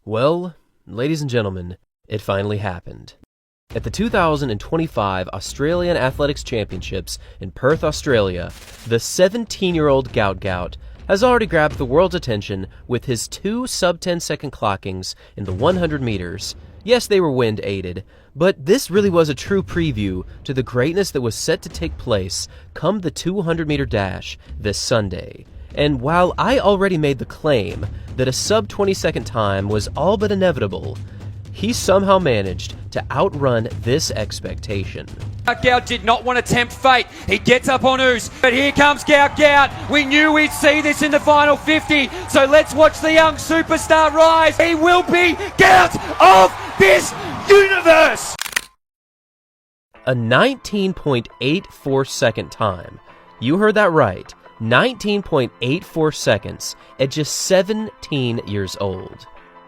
Well, ladies and gentlemen, it finally happened. At the 2025 Australian Athletics Championships in Perth, Australia, the 17-year-old Gout Gout has already grabbed the world's attention with his 2 sub-10 second clockings in the 100 meters. Yes, they were wind-aided, but this really was a true preview to the greatness that was set to take place come the 200-meter dash this Sunday. And while I already made the claim that a sub-20-second time was all but inevitable, he somehow managed to outrun this expectation. Gout Gout did not want to tempt fate. He gets up on Oos, but here comes Gout Gout. We knew we'd see this in the final 50, so let's watch the young superstar rise. He will be Gout of this universe! A 19.84 second time. You heard that right. 19.84 seconds at just 17 years old.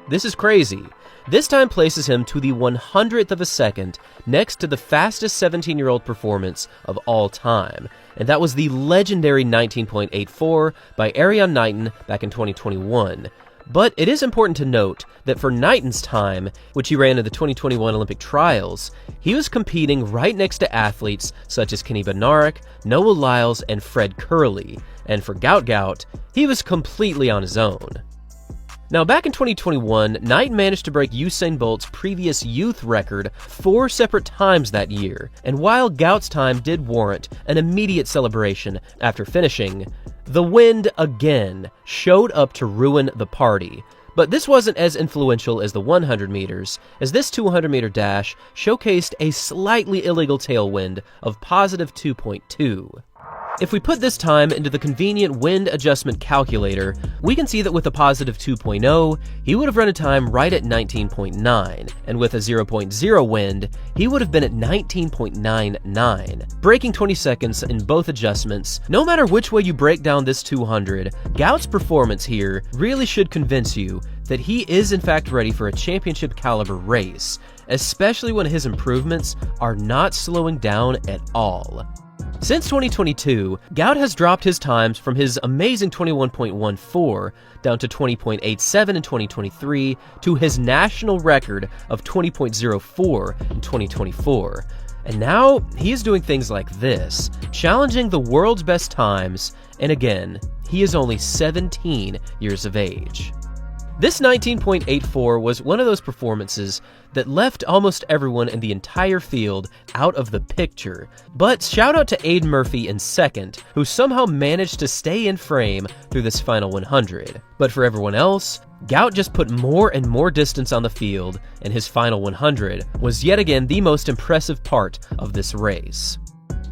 This is crazy. This time places him to the 100th of a second next to the fastest 17-year-old performance of all time, and that was the legendary 19.84 by Erjan Knighton back in 2021. But it is important to note that for Knighton's time, which he ran in the 2021 Olympic trials, he was competing right next to athletes such as Kenny Bednarek, Noah Lyles, and Fred Kerley, and for Gout Gout, he was completely on his own. Now, back in 2021, Knighton managed to break Usain Bolt's previous youth record 4 separate times that year, and while Gout's time did warrant an immediate celebration after finishing, the wind again showed up to ruin the party. But this wasn't as influential as the 100 meters, as this 200-meter dash showcased a slightly illegal tailwind of positive 2.2. If we put this time into the convenient wind adjustment calculator, we can see that with a positive 2.0, he would have run a time right at 19.9, and with a 0.0 wind, he would have been at 19.99, breaking 20 seconds in both adjustments. No matter which way you break down this 200, Gout's performance here really should convince you that he is in fact ready for a championship caliber race, especially when his improvements are not slowing down at all. Since 2022, Gout has dropped his times from his amazing 21.14 down to 20.87 in 2023 to his national record of 20.04 in 2024. And now, he is doing things like this, challenging the world's best times, and again, he is only 17 years of age. This 19.84 was one of those performances that left almost everyone in the entire field out of the picture. But shout out to Aiden Murphy in second, who somehow managed to stay in frame through this final 100. But for everyone else, Gout just put more and more distance on the field, and his final 100 was yet again the most impressive part of this race.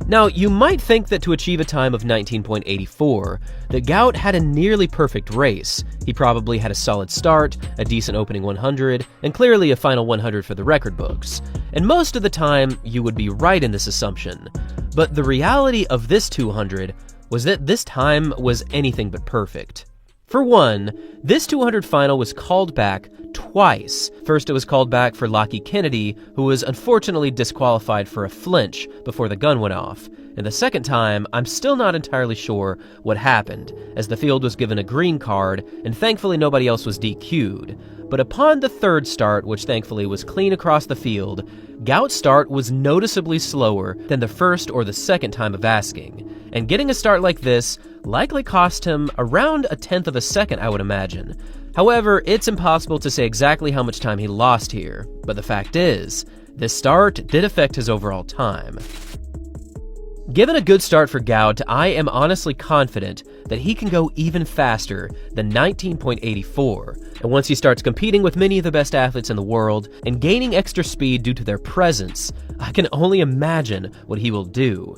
Now, you might think that to achieve a time of 19.84, that Gout had a nearly perfect race. He probably had a solid start, a decent opening 100, and clearly a final 100 for the record books. And most of the time, you would be right in this assumption. But the reality of this 200 was that this time was anything but perfect. For one, this 200 final was called back twice. First, it was called back for Lachie Kennedy, who was unfortunately disqualified for a flinch before the gun went off. And the second time, I'm still not entirely sure what happened, as the field was given a green card, and thankfully nobody else was DQ'd. But upon the third start, which thankfully was clean across the field, Gout's start was noticeably slower than the first or the second time of asking. And getting a start like this likely cost him around a tenth of a second, I would imagine. However, it's impossible to say exactly how much time he lost here, but the fact is, this start did affect his overall time. Given a good start for Gout, I am honestly confident that he can go even faster than 19.84, and once he starts competing with many of the best athletes in the world and gaining extra speed due to their presence, I can only imagine what he will do.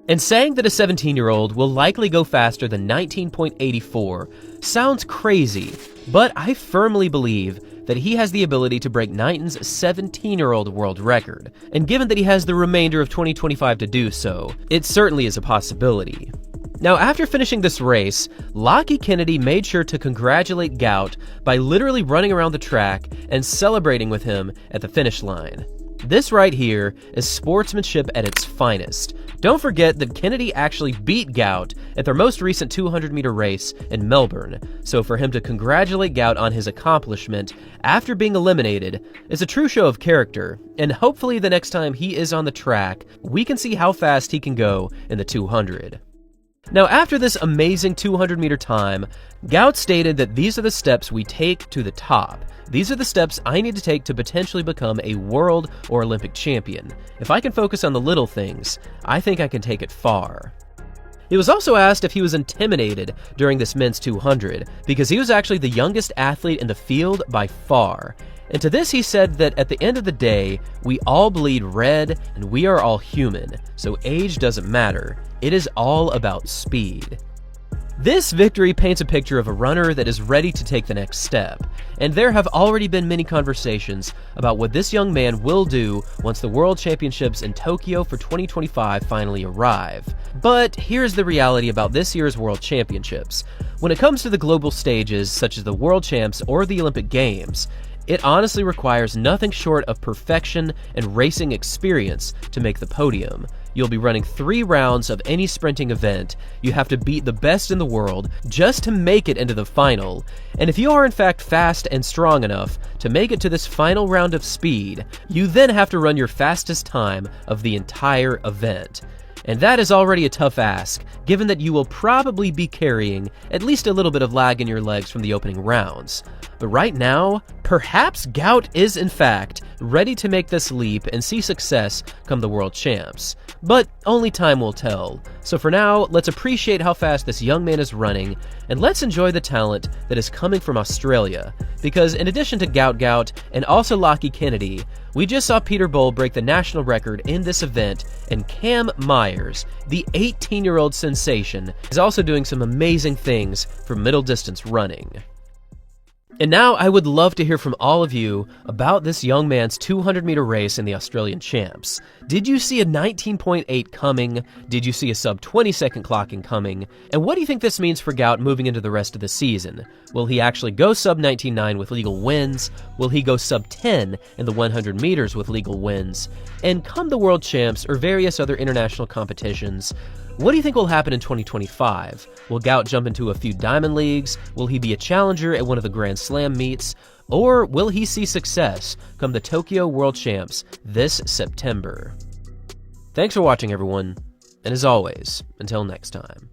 And saying that a 17-year-old will likely go faster than 19.84 sounds crazy, but I firmly believe that he has the ability to break Knighton's 17-year-old world record, and given that he has the remainder of 2025 to do so, it certainly is a possibility. Now, after finishing this race, Lachie Kennedy made sure to congratulate Gout by literally running around the track and celebrating with him at the finish line. This right here is sportsmanship at its finest. Don't forget that Kennedy actually beat Gout at their most recent 200-meter race in Melbourne, so for him to congratulate Gout on his accomplishment after being eliminated is a true show of character, and hopefully the next time he is on the track, we can see how fast he can go in the 200. Now, after this amazing 200-meter time, Gout stated that these are the steps we take to the top. These are the steps I need to take to potentially become a world or Olympic champion. If I can focus on the little things, I think I can take it far. He was also asked if he was intimidated during this men's 200, because he was actually the youngest athlete in the field by far. And to this he said that at the end of the day, we all bleed red and we are all human, so age doesn't matter. It is all about speed. This victory paints a picture of a runner that is ready to take the next step, and there have already been many conversations about what this young man will do once the World Championships in Tokyo for 2025 finally arrive. But here's the reality about this year's World Championships. When it comes to the global stages, such as the World Champs or the Olympic Games, it honestly requires nothing short of perfection and racing experience to make the podium. You'll be running 3 rounds of any sprinting event. You have to beat the best in the world just to make it into the final. And if you are in fact fast and strong enough to make it to this final round of speed, you then have to run your fastest time of the entire event. And that is already a tough ask, given that you will probably be carrying at least a little bit of lag in your legs from the opening rounds. But right now, perhaps Gout is in fact ready to make this leap and see success come the World Champs. But only time will tell. So for now, let's appreciate how fast this young man is running, and let's enjoy the talent that is coming from Australia. Because in addition to Gout Gout and also Lockie Kennedy, we just saw Peter Bull break the national record in this event, and Cam Myers, the 18-year-old sensation, is also doing some amazing things for middle distance running. And now I would love to hear from all of you about this young man's 200-meter race in the Australian Champs. Did you see a 19.8 coming? Did you see a sub-20-second clocking coming? And what do you think this means for Gout moving into the rest of the season? Will he actually go sub-19.9 with legal wins? Will he go sub-10 in the 100 meters with legal wins? And come the World Champs or various other international competitions, what do you think will happen in 2025? Will Gout jump into a few Diamond Leagues? Will he be a challenger at one of the Grand Slam meets? Or will he see success come the Tokyo World Champs this September? Thanks for watching, everyone, and as always, until next time.